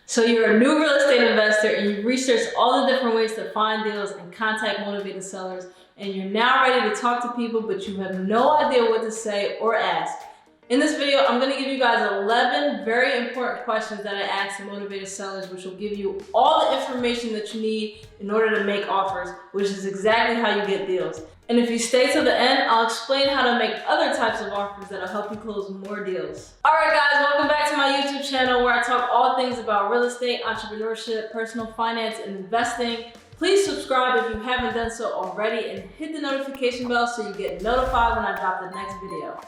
So you're a new real estate investor and you've researched all the different ways to find deals and contact motivated sellers, and you're now ready to talk to people, but you have no idea what to say or ask. In this video, I'm gonna give you guys 11 very important questions that I ask the motivated sellers, which will give you all the information that you need in order to make offers, which is exactly how you get deals. And if you stay till the end, I'll explain how to make other types of offers that'll help you close more deals. All right, guys, welcome back to my YouTube channel where I talk all things about real estate, entrepreneurship, personal finance, and investing. Please subscribe if you haven't done so already and hit the notification bell so you get notified when I drop the next video.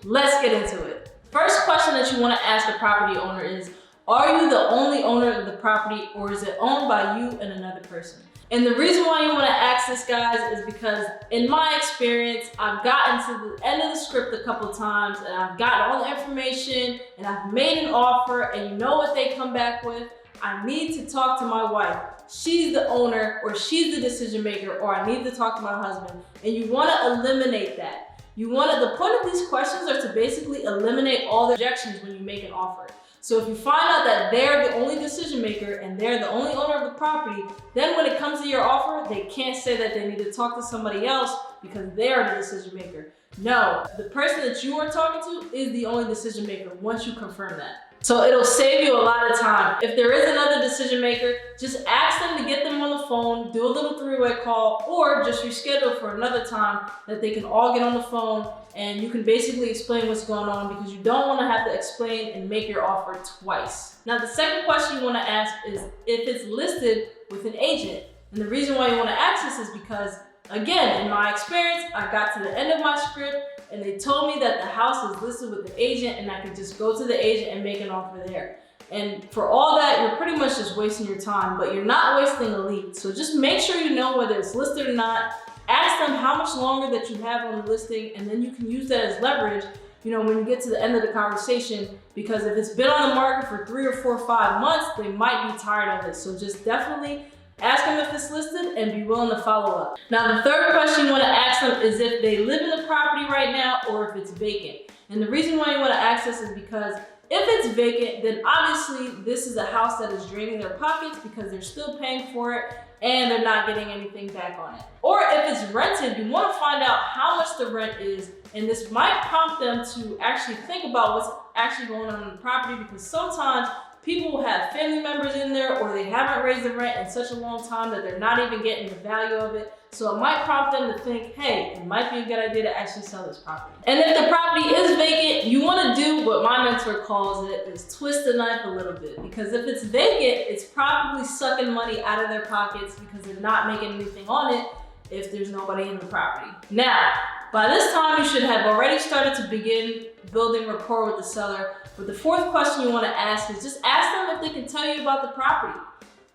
Let's get into it. First question that you want to ask the property owner is, are you the only owner of the property, or is it owned by you and another person? And the reason why you want to ask this, guys, is because in my experience, I've gotten to the end of the script a couple times and I've gotten all the information and I've made an offer, and you know what they come back with? I need to talk to my wife. She's the owner, or she's the decision maker, or I need to talk to my husband. And you want to eliminate that. The point of these questions are to basically eliminate all the objections when you make an offer. So if you find out that they're the only decision maker and they're the only owner of the property, then when it comes to your offer, they can't say that they need to talk to somebody else because they are the decision maker. No, the person that you are talking to is the only decision maker once you confirm that. So it'll save you a lot of time. If there is another decision maker, just ask them to get them on the phone, do a little three-way call, or just reschedule for another time that they can all get on the phone and you can basically explain what's going on, because you don't want to have to explain and make your offer twice. Now, the second question you want to ask is if it's listed with an agent. And the reason why you want to ask this is because, again, in my experience, I got to the end of my script and they told me that the house is listed with an agent and I could just go to the agent and make an offer there. And for all that, you're pretty much just wasting your time, but you're not wasting a lead. So just make sure you know whether it's listed or not. Ask them how much longer that you have on the listing, and then you can use that as leverage, when you get to the end of the conversation, because if it's been on the market for 3 or 4 or 5 months, they might be tired of it. So just definitely ask them if it's listed and be willing to follow up. Now, the third question you want to ask them is if they live in the property right now or if it's vacant. And the reason why you want to ask this is because if it's vacant, then obviously this is a house that is draining their pockets because they're still paying for it and they're not getting anything back on it. Or if it's rented, you want to find out how much the rent is, and this might prompt them to actually think about what's actually going on in the property, because sometimes people will have family members in there, or they haven't raised the rent in such a long time that they're not even getting the value of it. So it might prompt them to think, hey, it might be a good idea to actually sell this property. And if the property is vacant, you want to do what my mentor calls it, is twist the knife a little bit. Because if it's vacant, it's probably sucking money out of their pockets because they're not making anything on it if there's nobody in the property. Now, by this time, you should have already started to begin building rapport with the seller. But the fourth question you want to ask is just ask them if they can tell you about the property.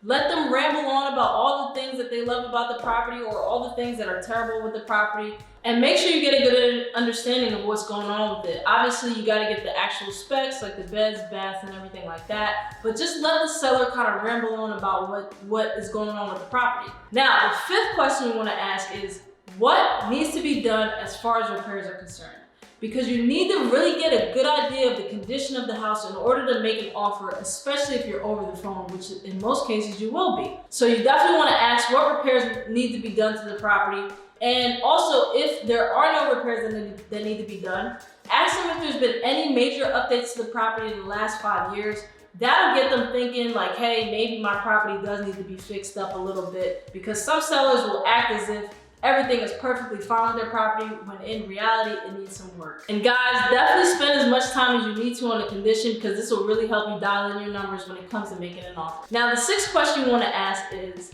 Let them ramble on about all the things that they love about the property or all the things that are terrible with the property, and make sure you get a good understanding of what's going on with it. Obviously, you got to get the actual specs, like the beds, baths, and everything like that, but just let the seller kind of ramble on about what is going on with the property. Now, the fifth question you want to ask is what needs to be done as far as repairs are concerned. Because you need to really get a good idea of the condition of the house in order to make an offer, especially if you're over the phone, which in most cases you will be. So you definitely want to ask what repairs need to be done to the property. And also, if there are no repairs that need to be done, ask them if there's been any major updates to the property in the last 5 years. That'll get them thinking like, hey, maybe my property does need to be fixed up a little bit, because some sellers will act as if everything is perfectly fine with their property when in reality it needs some work. And guys, definitely spend as much time as you need to on the condition, because this will really help you dial in your numbers when it comes to making an offer. Now, the sixth question you want to ask is,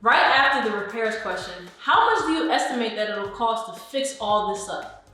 right after the repairs question, how much do you estimate that it'll cost to fix all this up?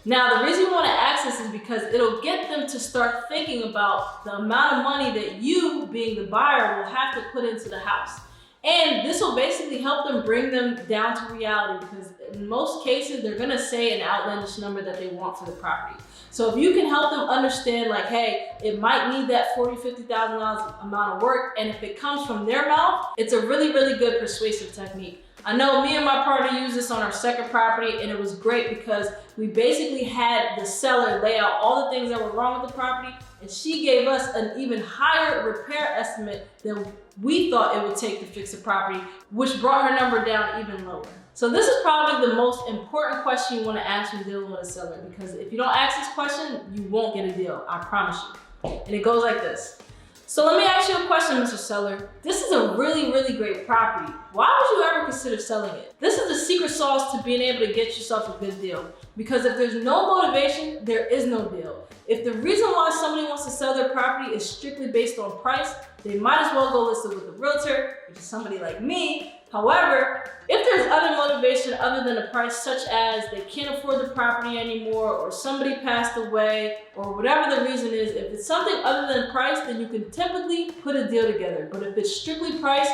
Now, the reason you want to ask this is because it'll get them to start thinking about the amount of money that you, being the buyer, will have to put into the house. And this will basically help them bring them down to reality, because in most cases, they're gonna say an outlandish number that they want for the property. So if you can help them understand like, hey, it might need that $40,000, $50,000 amount of work, and if it comes from their mouth, it's a really, really good persuasive technique. I know me and my partner used this on our second property, and it was great because we basically had the seller lay out all the things that were wrong with the property, and she gave us an even higher repair estimate than we thought it would take to fix the property, which brought her number down even lower. So this is probably the most important question you want to ask when dealing with a seller, because if you don't ask this question, you won't get a deal, I promise you. And it goes like this. So let me ask you a question, Mr. Seller. This is a really, really great property. Why would you ever consider selling it? This is the secret sauce to being able to get yourself a good deal. Because if there's no motivation, there is no deal. If the reason why somebody wants to sell their property is strictly based on price, they might as well go list it with a realtor, which is somebody like me. However, if there's other motivation other than the price, such as they can't afford the property anymore, or somebody passed away, or whatever the reason is, if it's something other than price, then you can typically put a deal together. But if it's strictly price,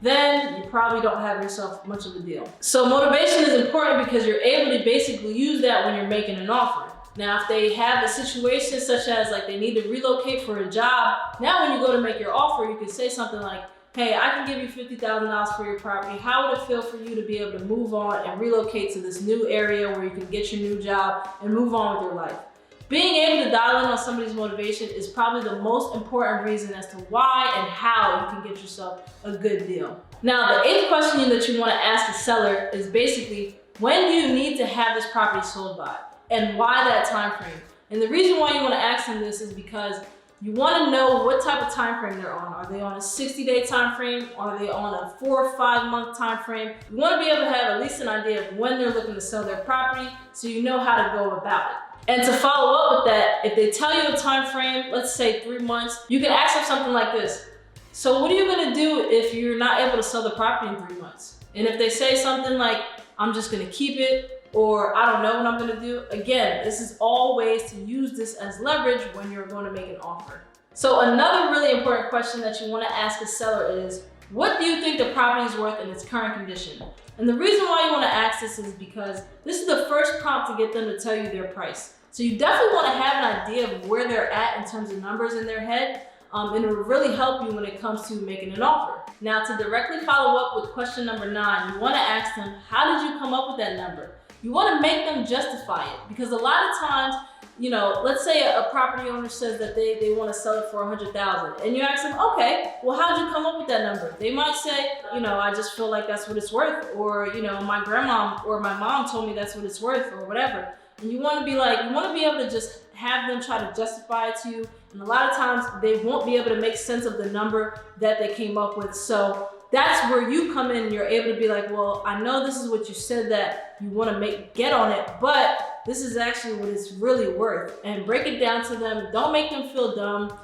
then you probably don't have yourself much of a deal. So motivation is important because you're able to basically use that when you're making an offer. Now, if they have a situation such as like they need to relocate for a job, now when you go to make your offer, you can say something like, hey, I can give you $50,000 for your property. How would it feel for you to be able to move on and relocate to this new area where you can get your new job and move on with your life? Being able to dial in on somebody's motivation is probably the most important reason as to why and how you can get yourself a good deal. Now, the 8th question that you want to ask the seller is basically, when do you need to have this property sold by? And why that time frame? And the reason why you want to ask them this is because you want to know what type of time frame they're on. Are they on a 60-day time frame? Are they on a 4 or 5 month time frame? You want to be able to have at least an idea of when they're looking to sell their property so you know how to go about it. And to follow up with that, if they tell you a time frame, let's say 3 months, you can ask them something like this. So what are you going to do if you're not able to sell the property in 3 months? And if they say something like, I'm just going to keep it, or I don't know what I'm going to do. Again, this is all ways to use this as leverage when you're going to make an offer. So another really important question that you want to ask a seller is, what do you think the property is worth in its current condition? And the reason why you want to ask this is because this is the first prompt to get them to tell you their price. So you definitely want to have an idea of where they're at in terms of numbers in their head, and it will really help you when it comes to making an offer. Now, to directly follow up with question number 9, you want to ask them, how did you come up with that number? You want to make them justify it, because a lot of times, you know, let's say a property owner says that they want to sell it for $100,000, and you ask them, okay, well, how'd you come up with that number? They might say, you know, I just feel like that's what it's worth, or, you know, my grandma or my mom told me that's what it's worth, or whatever. And you want to be like, you want to be able to just have them try to justify it to you, and a lot of times they won't be able to make sense of the number that they came up with. So that's where you come in and you're able to be like, well, I know this is what you said that you want to get on it, but this is actually what it's really worth. And break it down to them. Don't make them feel dumb.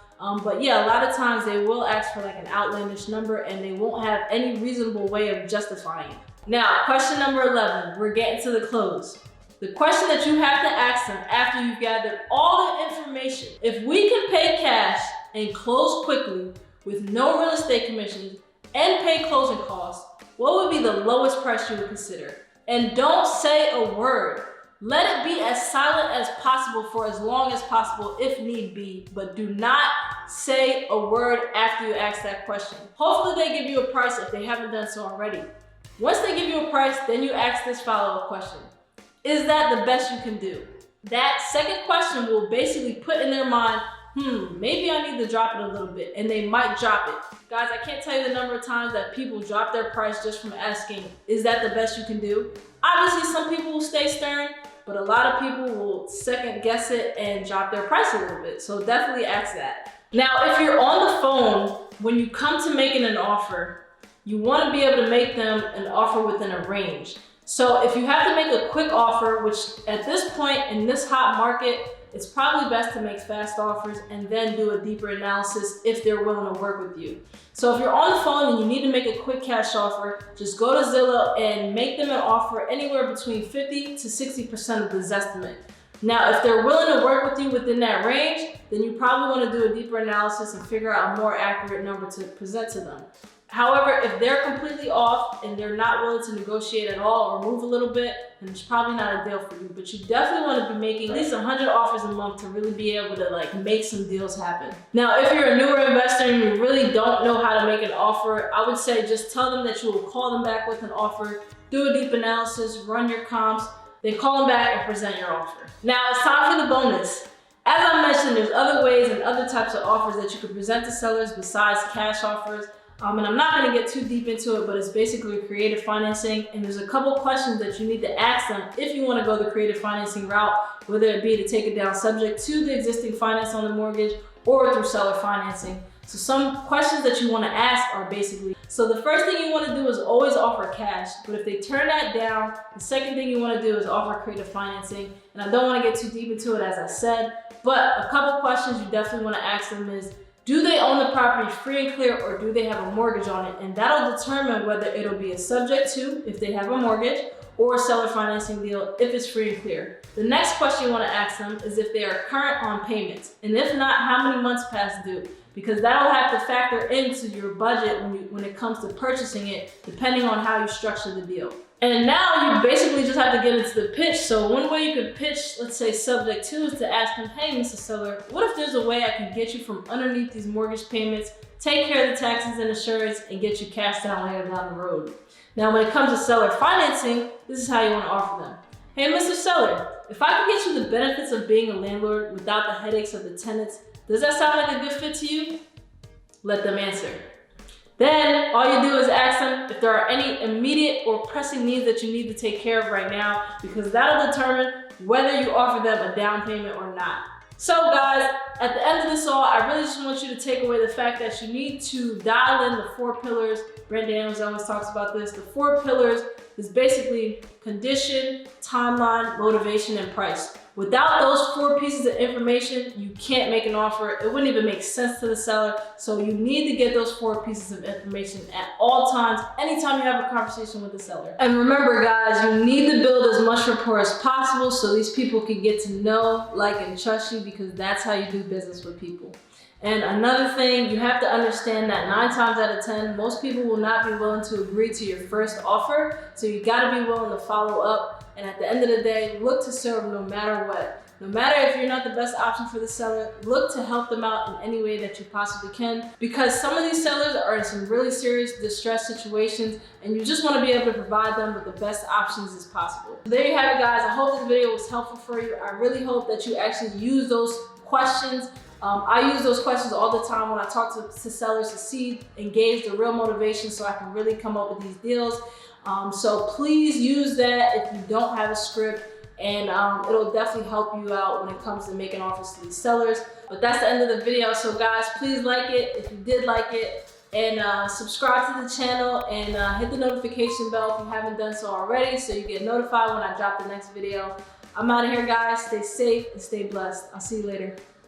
But yeah, a lot of times they will ask for like an outlandish number and they won't have any reasonable way of justifying it. Now, question number 11, we're getting to the close. The question that you have to ask them after you've gathered all the information, if we can pay cash and close quickly with no real estate commissions and pay closing costs, what would be the lowest price you would consider? And don't say a word. Let it be as silent as possible for as long as possible if need be, but do not say a word after you ask that question. Hopefully they give you a price if they haven't done so already. Once they give you a price, then you ask this follow-up question. Is that the best you can do? That second question will basically put in their mind, maybe I need to drop it a little bit, and they might drop it. Guys, I can't tell you the number of times that people drop their price just from asking, is that the best you can do? Obviously, some people will stay stern, but a lot of people will second guess it and drop their price a little bit. So definitely ask that. Now, if you're on the phone, when you come to making an offer, you want to be able to make them an offer within a range. So if you have to make a quick offer, which at this point in this hot market, it's probably best to make fast offers and then do a deeper analysis if they're willing to work with you. So if you're on the phone and you need to make a quick cash offer, just go to Zillow and make them an offer anywhere between 50 to 60% of the Zestimate. Now, if they're willing to work with you within that range, then you probably want to do a deeper analysis and figure out a more accurate number to present to them. However, if they're completely off and they're not willing to negotiate at all or move a little bit, then it's probably not a deal for you. But you definitely want to be making at least 100 offers a month to really be able to make some deals happen. Now, if you're a newer investor and you really don't know how to make an offer, I would say just tell them that you will call them back with an offer, do a deep analysis, run your comps, then call them back and present your offer. Now it's time for the bonus. As I mentioned, there's other ways and other types of offers that you could present to sellers besides cash offers. And I'm not going to get too deep into it, but it's basically creative financing. And there's a couple questions that you need to ask them if you want to go the creative financing route, whether it be to take it down subject to the existing finance on the mortgage or through seller financing. So some questions that you want to ask are basically, so the first thing you want to do is always offer cash, but if they turn that down, the second thing you want to do is offer creative financing. And I don't want to get too deep into it, as I said, but a couple questions you definitely want to ask them is, do they own the property free and clear, or do they have a mortgage on it? And that'll determine whether it'll be a subject to, if they have a mortgage, or a seller financing deal if it's free and clear. The next question you want to ask them is if they are current on payments, and if not, how many months past due, because that'll have to factor into your budget when it comes to purchasing it, depending on how you structure the deal. And now you basically just have to get into the pitch. So one way you could pitch, let's say subject to, is to ask them, hey, Mr. Seller, what if there's a way I can get you from underneath these mortgage payments, take care of the taxes and insurance, and get you cash down later down the road? Now, when it comes to seller financing, this is how you want to offer them. Hey, Mr. Seller, if I can get you the benefits of being a landlord without the headaches of the tenants, does that sound like a good fit to you? Let them answer. Then all you do is ask them if there are any immediate or pressing needs that you need to take care of right now, because that'll determine whether you offer them a down payment or not. So guys, at the end of this all, I really just want you to take away the fact that you need to dial in the 4 pillars. Brent Daniels always talks about this. The 4 pillars is basically condition, timeline, motivation, and price. Without those 4 pieces of information, you can't make an offer. It wouldn't even make sense to the seller. So you need to get those 4 pieces of information at all times, anytime you have a conversation with the seller. And remember guys, you need to build as much rapport as possible so these people can get to know, like, and trust you, because that's how you do business with people. And another thing, you have to understand that 9 times out of 10, most people will not be willing to agree to your first offer. So you gotta be willing to follow up. And at the end of the day, look to serve no matter what. No matter if you're not the best option for the seller, look to help them out in any way that you possibly can, because some of these sellers are in some really serious distress situations and you just want to be able to provide them with the best options as possible. So there you have it guys. I hope this video was helpful for you. I really hope that you actually use those questions. I use those questions all the time when I talk to sellers to engage the real motivation so I can really come up with these deals. So please use that if you don't have a script, and it'll definitely help you out when it comes to making offers to these sellers. But that's the end of the video. So guys, please like it if you did like it, and subscribe to the channel, and hit the notification bell if you haven't done so already so you get notified when I drop the next video. I'm out of here guys. Stay safe and stay blessed. I'll see you later.